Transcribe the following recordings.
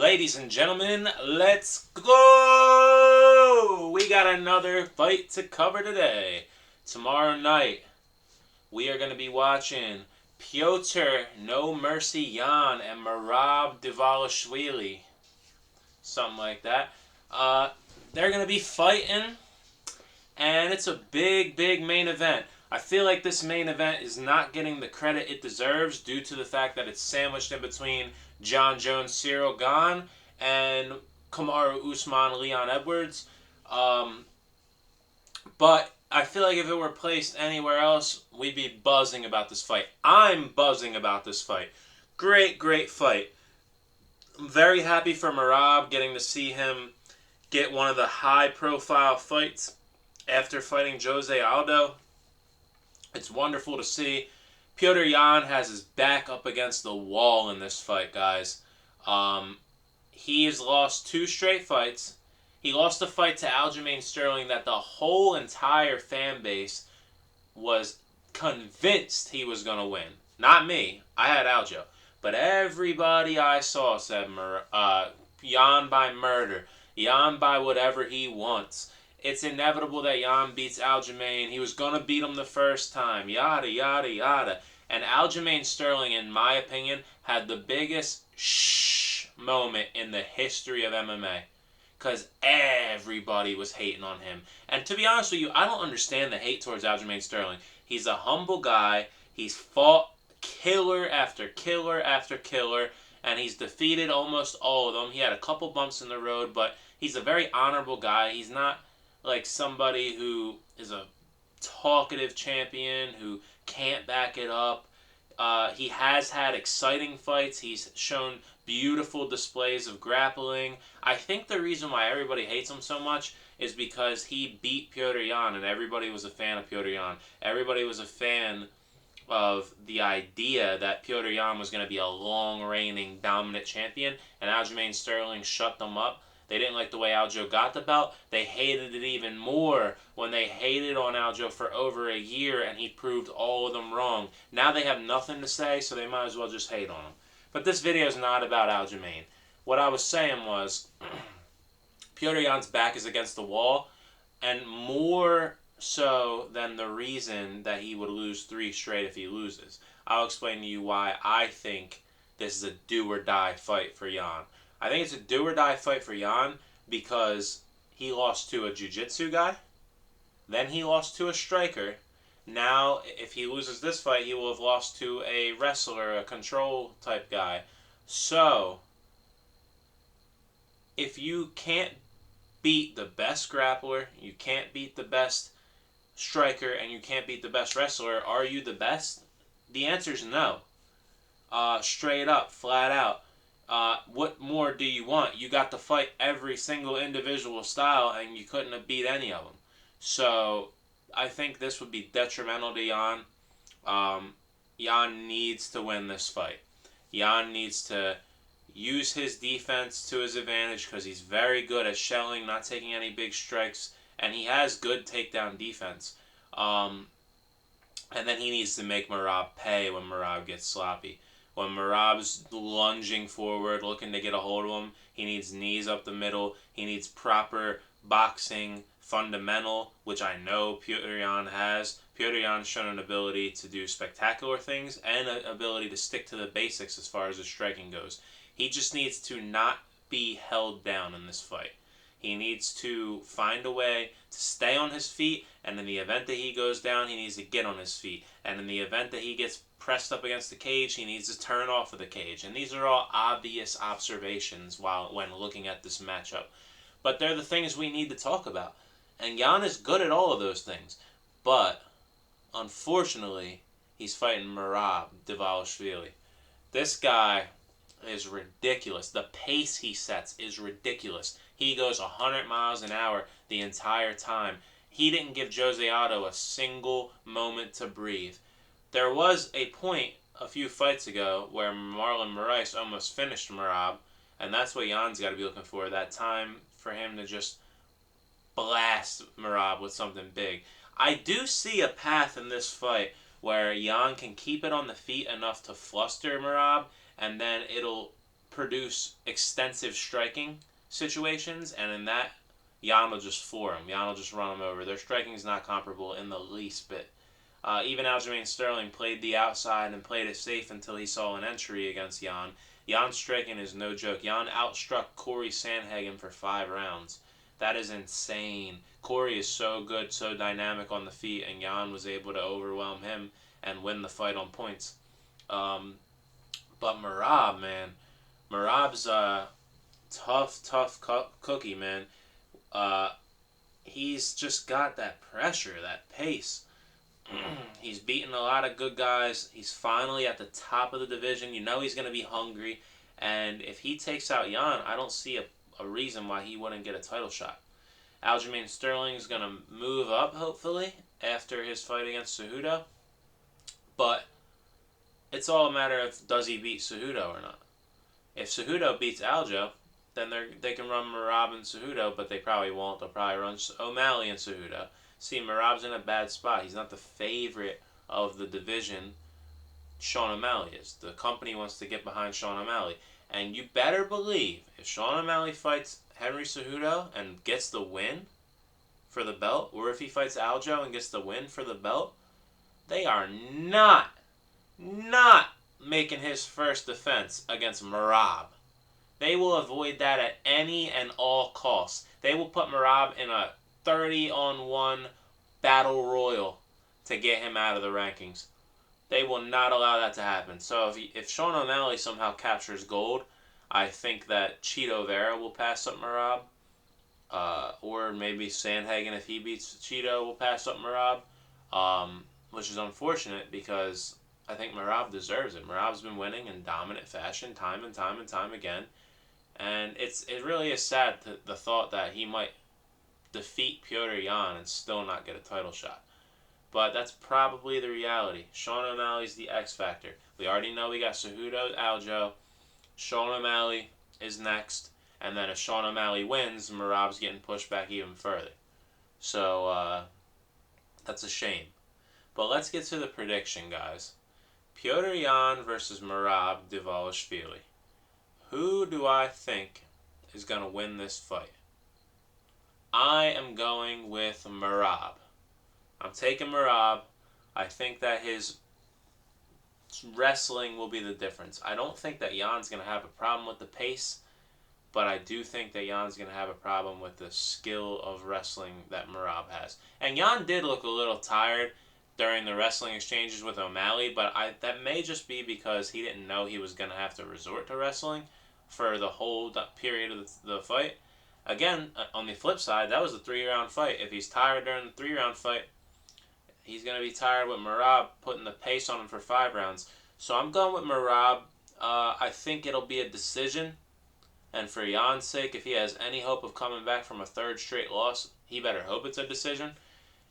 Ladies and gentlemen, let's go! We got another fight to cover today. Tomorrow night, we are going to be watching Petr No Mercy Jan and Merab Dvalishvili. Something like that. They're going to be fighting, and it's a big, big main event. I feel like this main event is not getting the credit it deserves due to the fact that it's sandwiched in between John Jones, Cyril Gane, and Kamaru Usman, Leon Edwards. But I feel like if it were placed anywhere else, we'd be buzzing about this fight. I'm buzzing about this fight. Great, great fight. I'm very happy for Merab, getting to see him get one of the high-profile fights after fighting Jose Aldo. It's wonderful to see. Petr Yan has his back up against the wall in this fight, guys. He has lost 2 straight fights. He lost a fight to Aljamain Sterling that the whole entire fan base was convinced he was going to win. Not me. I had Aljo. But everybody I saw said Yan by murder. Yan by whatever he wants. It's inevitable that Yan beats Aljamain. He was going to beat him the first time. Yada, yada, yada. And Aljamain Sterling, in my opinion, had the biggest shh moment in the history of MMA. Because everybody was hating on him. And to be honest with you, I don't understand the hate towards Aljamain Sterling. He's a humble guy. He's fought killer after killer after killer. And he's defeated almost all of them. He had a couple bumps in the road, but he's a very honorable guy. He's not like somebody who is a talkative champion who can't back it up. He has had exciting fights. He's shown beautiful displays of grappling. I think the reason why everybody hates him so much is because he beat Petr Yan, and everybody was a fan of Petr Yan. Everybody was a fan of the idea that Petr Yan was going to be a long-reigning, dominant champion, and Aljamain Sterling shut them up. They didn't like the way Aljo got the belt. They hated it even more when they hated on Aljo for over a year and he proved all of them wrong. Now they have nothing to say, so they might as well just hate on him. But this video is not about Aljamain. What I was saying was, Petr Yan's back is against the wall, and more so than the reason that he would lose 3 straight if he loses. I'll explain to you why I think this is a do-or-die fight for Yan. I think it's a do-or-die fight for Yan because he lost to a jiu-jitsu guy. Then he lost to a striker. Now, if he loses this fight, he will have lost to a wrestler, a control-type guy. So, if you can't beat the best grappler, you can't beat the best striker, and you can't beat the best wrestler, are you the best? The answer is no. Straight up, flat out. What more do you want? You got to fight every single individual style, and you couldn't have beat any of them. So, I think this would be detrimental to Yan. Yan needs to win this fight. Yan needs to use his defense to his advantage because he's very good at shelling, not taking any big strikes, and he has good takedown defense. And then he needs to make Merab pay when Merab gets sloppy. When Merab's lunging forward, looking to get a hold of him, he needs knees up the middle. He needs proper boxing fundamental, which I know Petr Yan has. Petr Yan's shown an ability to do spectacular things and an ability to stick to the basics as far as his striking goes. He just needs to not be held down in this fight. He needs to find a way to stay on his feet, and in the event that he goes down, he needs to get on his feet. And in the event that he gets pressed up against the cage, he needs to turn off of the cage. And these are all obvious observations when looking at this matchup. But they're the things we need to talk about. And Yan is good at all of those things. But, unfortunately, he's fighting Merab Dvalishvili. This guy is ridiculous. The pace he sets is ridiculous. He goes 100 miles an hour the entire time. He didn't give Jose Aldo a single moment to breathe. There was a point a few fights ago where Marlon Moraes almost finished Merab, and that's what Yan's got to be looking for, that time for him to just blast Merab with something big. I do see a path in this fight where Yan can keep it on the feet enough to fluster Merab, and then it'll produce extensive striking situations, and in that, Jan will just floor him. Jan will just run him over. Their striking is not comparable in the least bit. Even Aljamain Sterling played the outside and played it safe until he saw an entry against Jan. Jan's striking is no joke. Jan outstruck Corey Sandhagen for 5 rounds. That is insane. Corey is so good, so dynamic on the feet, and Jan was able to overwhelm him and win the fight on points. But Merab, man. Merab's a tough cookie, man. He's just got that pressure, that pace. He's beaten a lot of good guys. He's finally at the top of the division. You know he's going to be hungry. And if he takes out Jan, I don't see a reason why he wouldn't get a title shot. Aljamain Sterling is going to move up, hopefully, after his fight against Cejudo. But it's all a matter of does he beat Cejudo or not. If Cejudo beats Aljo, then they can run Merab and Cejudo, but they probably won't. They'll probably run O'Malley and Cejudo. See, Merab's in a bad spot. He's not the favorite of the division. Sean O'Malley is. The company wants to get behind Sean O'Malley. And you better believe, if Sean O'Malley fights Henry Cejudo and gets the win for the belt, or if he fights Aljo and gets the win for the belt, they are not making his first defense against Merab. They will avoid that at any and all costs. They will put Merab in a 30-on-1 battle royal to get him out of the rankings. They will not allow that to happen. So if Sean O'Malley somehow captures gold, I think that Cheeto Vera will pass up Merab. Or maybe Sandhagen, if he beats Cheeto, will pass up Merab. Which is unfortunate because I think Merab deserves it. Merab's been winning in dominant fashion time and time again. And it really is sad the thought that he might defeat Petr Yan and still not get a title shot. But that's probably the reality. Sean O'Malley's the X factor. We already know we got Cejudo, Aljo. Sean O'Malley is next. And then if Sean O'Malley wins, Merab's getting pushed back even further. So, that's a shame. But let's get to the prediction, guys. Petr Yan versus Merab Dvalishvili. Who do I think is going to win this fight? I am going with Merab. I'm taking Merab. I think that his wrestling will be the difference. I don't think that Jan's going to have a problem with the pace, but I do think that Jan's going to have a problem with the skill of wrestling that Merab has. And Jan did look a little tired during the wrestling exchanges with O'Malley, but that may just be because he didn't know he was going to have to resort to wrestling for the whole period of the fight. Again, on the flip side, that was a 3-round fight. If he's tired during the 3-round fight, he's going to be tired with Merab putting the pace on him for 5 rounds. So I'm going with Merab. I think it'll be a decision. And for Jan's sake, if he has any hope of coming back from a 3rd straight loss, he better hope it's a decision.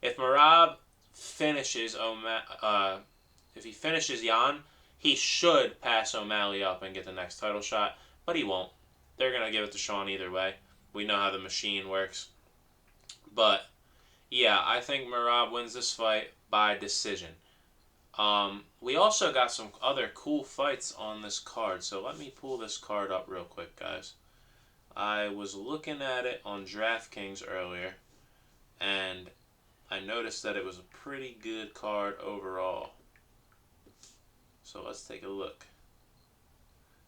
If Merab finishes if he finishes Jan, he should pass O'Malley up and get the next title shot. But he won't. They're going to give it to Sean either way. We know how the machine works. But, yeah, I think Merab wins this fight by decision. We also got some other cool fights on this card. So let me pull this card up real quick, guys. I was looking at it on DraftKings earlier, and I noticed that it was a pretty good card overall. So let's take a look.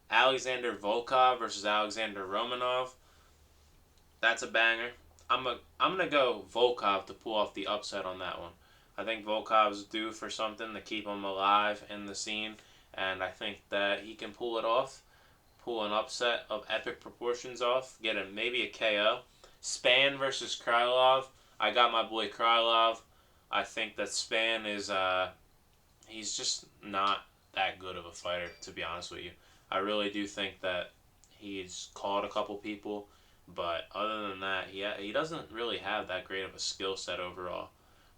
Alexander Volkov versus Alexander Romanov. That's a banger. I'm gonna go Volkov to pull off the upset on that one. I think Volkov's due for something to keep him alive in the scene, and I think that he can pull it off, pull an upset of epic proportions off, get maybe a KO. Span versus Krylov. I got my boy Krylov. I think that Span is he's just not that good of a fighter, to be honest with you. I really do think that he's caught a couple people, but other than that, he doesn't really have that great of a skill set overall.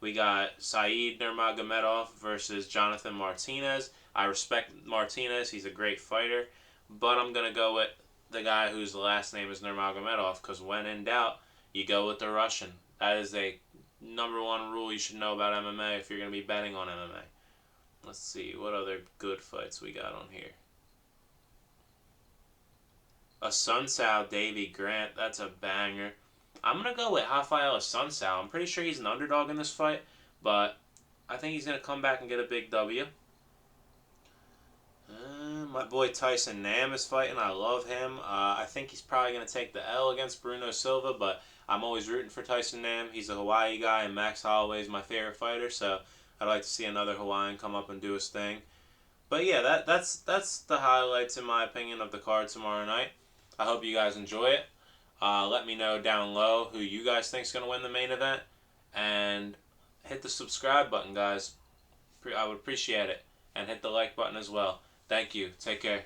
We got Said Nurmagomedov versus Jonathan Martinez. I respect Martinez. He's a great fighter, but I'm going to go with the guy whose last name is Nurmagomedov, because when in doubt, you go with the Russian. That is a #1 rule you should know about MMA if you're going to be betting on MMA. Let's see, what other good fights we got on here. A Sunsao Davy Grant. That's a banger. I'm going to go with Rafael Sunsao. I'm pretty sure he's an underdog in this fight, but I think he's going to come back and get a big W. My boy Tyson Nam is fighting. I love him. I think he's probably going to take the L against Bruno Silva, but I'm always rooting for Tyson Nam. He's a Hawaii guy, and Max Holloway is my favorite fighter, so I'd like to see another Hawaiian come up and do his thing. But yeah, that's the highlights, in my opinion, of the card tomorrow night. I hope you guys enjoy it. Let me know down low who you guys think is going to win the main event. And hit the subscribe button, guys. I would appreciate it. And hit the like button as well. Thank you. Take care.